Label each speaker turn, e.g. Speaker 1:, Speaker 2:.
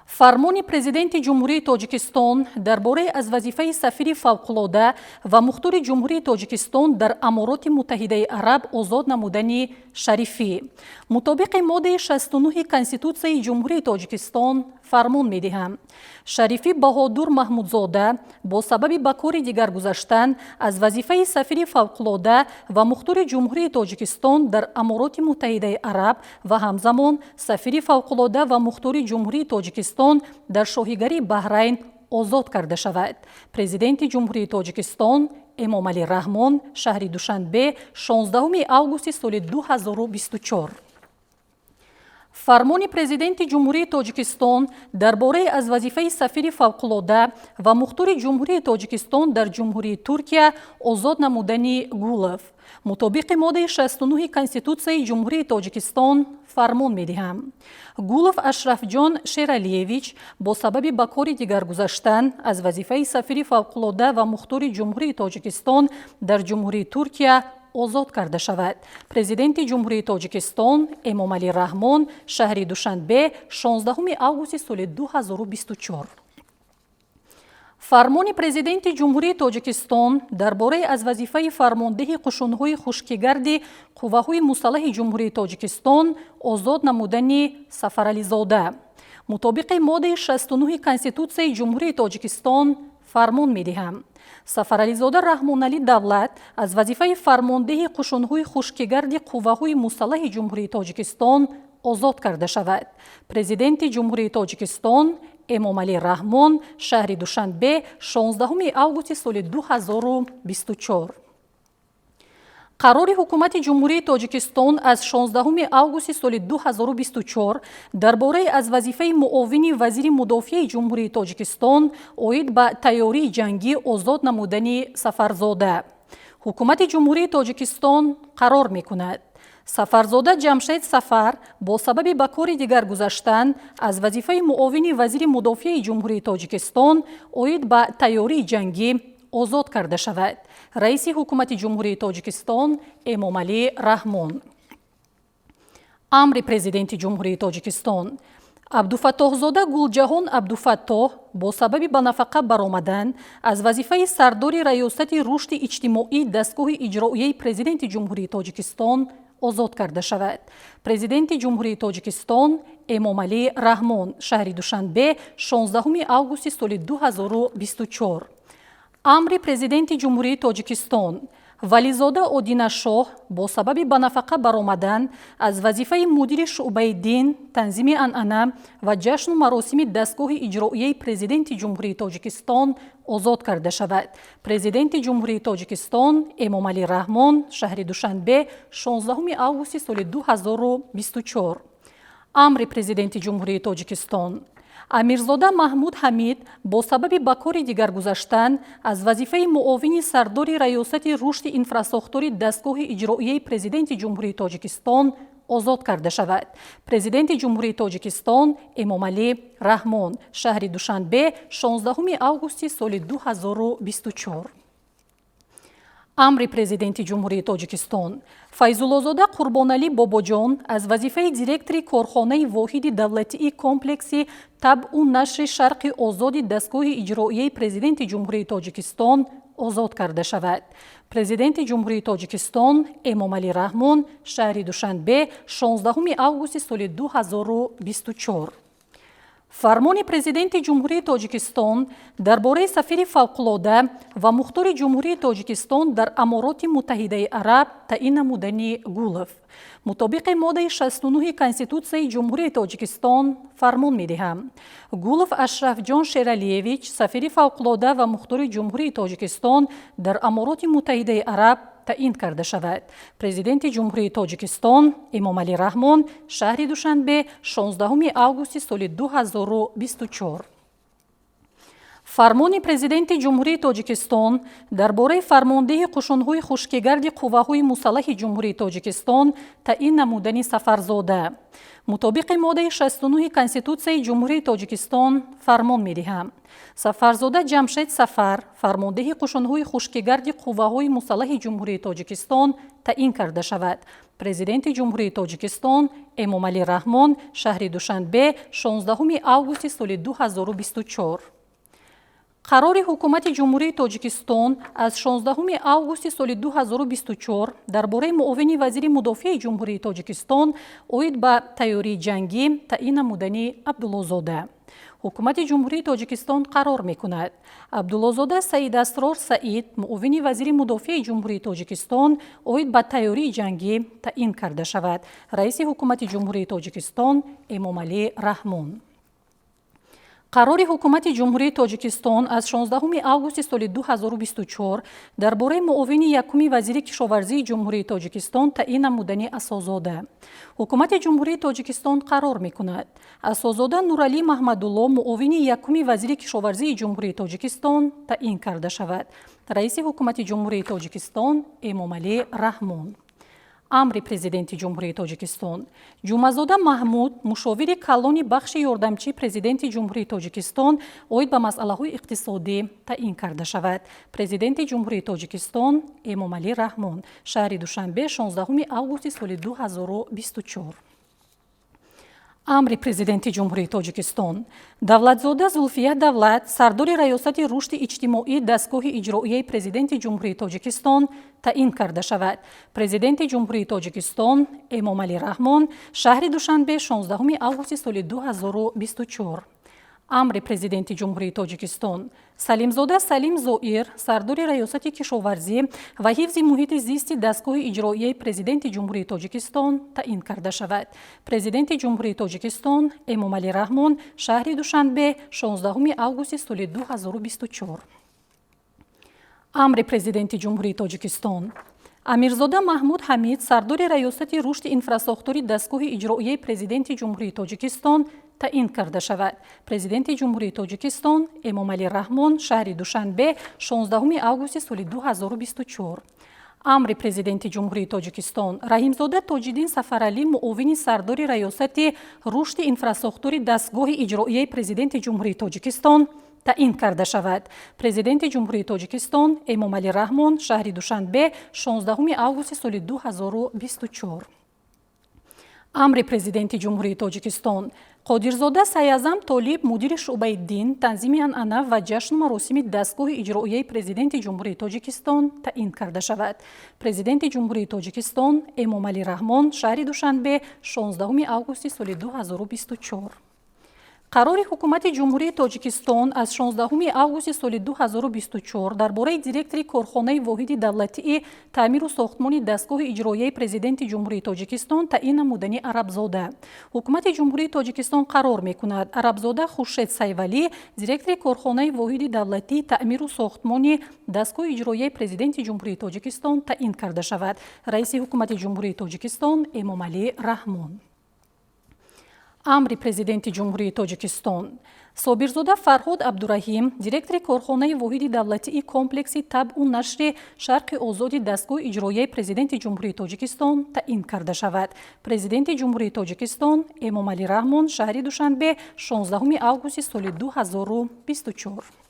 Speaker 1: фармони президенти ҷумҳурии тоҷикистон дар бораи аз вазифаи сафири фавқулода ва мухтори ҷумҳурии тоҷикистон дар Амороти Муттаҳидаи Араб озод намудани Шарифӣ мутобиқи моддаи 69 Конститутсияи ҷумҳурии тоҷикистон фармон медиҳам. Шарифӣ Баҳодур Маҳмудзода бо сабаби ба кори дигар гузаштан аз вазифаи сафири фавқулода ва мухтори ҷумҳурии тоҷикистон дар Амороти Муттаҳидаи Араб ва ҳамзамон сафири фавқулода ва мухтори ҷумҳурии тоҷикистон дар шоҳигарии Баҳрайн озод карда шавад. Президенти ҷумҳурии тоҷикистон Эмомалӣ Раҳмон шаҳри Душанбе 16 августи соли 2024. фармони президенти ҷумҳурии тоҷикистон дар бораи аз вазифаи сафири фавқулода ва мухтори ҷумҳурии тоҷикистон дар ҷумҳурии Туркия озод намудани Гулов мутобиқи моддаи 69 Конститутсияи ҷумҳурии тоҷикистон фармон медиҳам. Гулов Ашрафҷон Шералиевич бо сабаби ба кори дигар гузаштан аз вазифаи сафири фавқулода ва мухтори ҷумҳурии тоҷикистон дар ҷумҳурии Туркия озод карда шавад. Президенти ҷумҳурии тоҷикистон Эмомалӣ Раҳмон шаҳри Душанбе 16 августи соли 2024. фармони президенти ҷумҳурии тоҷикистон дар бораи аз вазифаи фармондеҳи қушунҳои хушкигарди қувваҳои мусаллаҳи ҷумҳурии тоҷикистон озод намудани Сафарализода мутобиқи моддаи 69 Конститутсияи ҷумҳурии тоҷикистон фармон медиҳам. Сафарализода Раҳмоналӣ Давлат аз вазифаи фармондеҳи қушунҳои хушкигарди қувваҳои мусаллаҳи ҷумҳурии тоҷикистон озод карда шавад. Президенти ҷумҳурии тоҷикистон Эмомалӣ Раҳмон шаҳри Душанбе 16 августи соли 2024. қарори ҳукумати ҷумҳурии тоҷикистон аз 16 августи соли 2024 дар бораи аз вазифаи муовини вазири мудофиаи ҷумҳурии тоҷикистон оид ба тайёрии ҷангӣ озод намудани Сафарзода. ҳукумати ҷумҳурии тоҷикистон қарор мекунад Сафарзода Ҷамшед Сафар бо сабаби ба кори дигар гузаштан аз вазифаи муовини вазири мудофиаи ҷумҳурии тоҷикистон оид ба тайёрии ҷангӣ озод карда шавад. раиси ҳукумати ҷумҳурии тоҷикистон Эмомалӣ Раҳмон. амри президенти ҷумҳурии тоҷикистон Абдуфаттоҳзода Гулҷаҳон Абдуфаттоҳ бо сабаби ба нафақа баромадан аз вазифаи сардори раёсати рушди иҷтимоӣ дастгоҳи иҷроияи президенти ҷумҳурии тоҷикистон озод карда шавад. Президенти ҷумҳурии тоҷикистон Эмомалӣ Раҳмон шаҳри Душанбе 16 августи соли 2024. амри президенти ҷумҳурии тоҷикистон Вализода Одинашоҳ бо сабаби ба нафақа баромадан аз вазифаи мудири шуъбаи дин, танзими анъана ва ҷашну маросими дастгоҳи иҷроияи президенти ҷумҳурии тоҷикистон озод карда шавад. Президенти ҷумҳурии тоҷикистон Эмомалӣ Раҳмон шаҳри Душанбе 16 августи соли 2024. амри президенти ҷумҳурии тоҷикистон Амирзода Маҳмуд Ҳамид бо сабаби ба кори дигар гузаштан аз вазифаи муовини сардори раёсати рушди инфрасохтори дастгоҳи иҷроияи президенти ҷумҳурии тоҷикистон озод карда шавад. Президенти ҷумҳурии тоҷикистон Эмомалӣ Раҳмон шаҳри Душанбе 16 августи соли 2024. амри президенти ҷумҳурии тоҷикистон Файзуллозода Қурбоналӣ Бобоҷон аз вазифаи директори корхонаи воҳиди давлатии комплекси табъу нашри Шарқи озоди дастгоҳи иҷроияи президенти ҷумҳурии тоҷикистон озод карда шавад. Президенти ҷумҳурии тоҷикистон Эмомалӣ Раҳмон шаҳри Душанбе 16 августи соли 2024. фармони президенти ҷумҳурии тоҷикистон дар бораи сафири фавқулода ва мухтори ҷумҳурии тоҷикистон дар Амороти Муттаҳидаи Араб таъин намудани Гулов мутобиқи моддаи 69 Конститутсияи ҷумҳурии тоҷикистон фармон медиҳам. Гулов Ашрафҷон Шералиевич сафири фавқулода ва мухтори ҷумҳурии тоҷикистон дар Амороти Муттаҳидаи Араб таъин карда шавад. Президенти ҷумҳурии тоҷикистон Эмомалӣ Раҳмон шаҳри Душанбе 16 августи соли 2024. фармони президенти ҷумҳурии Тоҷикистон дар бораи фармондеҳи қушунҳои хушкигарди қувваҳои мусаллаҳи ҷумҳурии Тоҷикистон таъин намудани Сафарзода. мутобиқи моддаи 69 Конститутсияи ҷумҳурии Тоҷикистон фармон медиҳам. Сафарзода Ҷамшед Сафар, фармондеҳи қушунҳои хушкигарди қувваҳои мусаллаҳи ҷумҳурии Тоҷикистон таъин карда шавад. Президенти ҷумҳурии Тоҷикистон Эмомалӣ Раҳмон шаҳри Душанбе 16 августи соли 2024. қарори ҳукумати ҷумҳурии Тоҷикистон аз 16 августи соли 2024 дар бораи муовини вазири мудофиаи ҷумҳурии Тоҷикистон оид ба тайёрии ҷангӣ таъин намудани Абдуллозода. ҳукумати ҷумҳурии Тоҷикистон қарор мекунад Абдуллозода Саидасрор Саид, муовини вазири мудофиаи ҷумҳурии Тоҷикистон оид ба тайёрии ҷангӣ таъин карда шавад. раиси ҳукумати ҷумҳурии Тоҷикистон Эмомалӣ Раҳмон. қарори ҳукумати ҷумҳурии Тоҷикистон аз 16 августи соли 2024 дар бораи муовини якуми вазири кишоварзии ҷумҳурии Тоҷикистон таъин намудани Асозода. ҳукумати ҷумҳурии Тоҷикистон қарор мекунад Асозода Нуралӣ Маҳмадулло, муовини якуми вазири кишоварзии ҷумҳурии Тоҷикистон таъин карда шавад. раиси ҳукумати ҷумҳурии Тоҷикистон Эмомалӣ Раҳмон. амри президенти ҷумҳурии Тоҷикистон. Ҷумазода Маҳмуд, мушовири калони бахши ёрдамчии президенти ҷумҳурии Тоҷикистон оид ба масъалаҳои иқтисодӣ таъин карда шавад. президенти ҷумҳурии Тоҷикистон Эмомалӣ Раҳмон шаҳри Душанбе 16 августи соли 2024. амри президенти ҷумҳурии Тоҷикистон. Давлатзода Зулфия Давлат, сардори раёсати рушди иҷтимоӣ дастгоҳи иҷроияи президенти ҷумҳурии Тоҷикистон таъин карда шавад. президенти ҷумҳурии Тоҷикистон Эмомалӣ Раҳмон шаҳри Душанбе 16 августи соли 2024. амри президенти ҷумҳурии Тоҷикистон. Салимзода Салим Зоир, сардори раёсати кишоварзӣ ва ҳифзи муҳити зисти дастгоҳи иҷроияи президенти ҷумҳурии Тоҷикистон таъин карда шавад. президенти ҷумҳурии Тоҷикистон Эмомалӣ Раҳмон шаҳри Душанбе 16 августи соли 2024. амри президенти ҷумҳурии Тоҷикистон. Амирзода Маҳмуд Ҳамид, сардори раёсати рушди инфрасохтури дастгоҳи иҷроияи президенти ҷумҳурии Тоҷикистон таъин карда шавад. президенти ҷумҳурии Тоҷикистон Эмомалӣ Раҳмон шаҳри Душанбе 16 августи соли 2024. амри президенти ҷумҳурии Тоҷикистон. Раҳимзода Тоҷиддин Сафаралӣ, муовини сардори раёсати рушди инфрасохтури дастгоҳи иҷроияи президенти ҷумҳурии Тоҷикистон таъин карда шавад. президенти ҷумҳурии Тоҷикистон Эмомалӣ Раҳмон шаҳри Душанбе 16 августи соли 2024. амри президенти ҷумҳурии Тоҷикистон. Қодирзода Саязам Толиб, мудири шуъбаи дин, танзими анъана ва ҷашну маросими дастгоҳи иҷроияи президенти ҷумҳурии Тоҷикистон таъин карда шавад. президенти ҷумҳурии Тоҷикистон Эмомалӣ Раҳмон шаҳри Душанбе 16 августи соли 2024. қарори ҳукумати ҷумҳурии Тоҷикистон аз 16 августи соли 2024 дар бораи директори корхонаи воҳиди давлатии таъмиру сохтмони дастгоҳи иҷроияи президенти ҷумҳурии Тоҷикистон таъин намудани Арабзода. ҳукумати ҷумҳурии Тоҷикистон қарор мекунад Арабзода Хуршед Сайвалӣ, директори корхонаи воҳиди давлатии таъмиру сохтмони дастгоҳи иҷроияи президенти ҷумҳурии Тоҷикистон таъин карда шавад. раиси ҳукумати ҷумҳурии Тоҷикистон Эмомалӣ Раҳмон. амри президенти ҷумҳурии Тоҷикистон. Собирзода Фарҳод Абдураҳим, директори корхонаи воҳиди давлатии комплекси табъу нашри Шарқи озоди дастгоҳи иҷроияи президенти ҷумҳурии Тоҷикистон таъин карда шавад. президенти ҷумҳурии Тоҷикистон Эмомалӣ Раҳмон шаҳри Душанбе 16 августи соли 2024.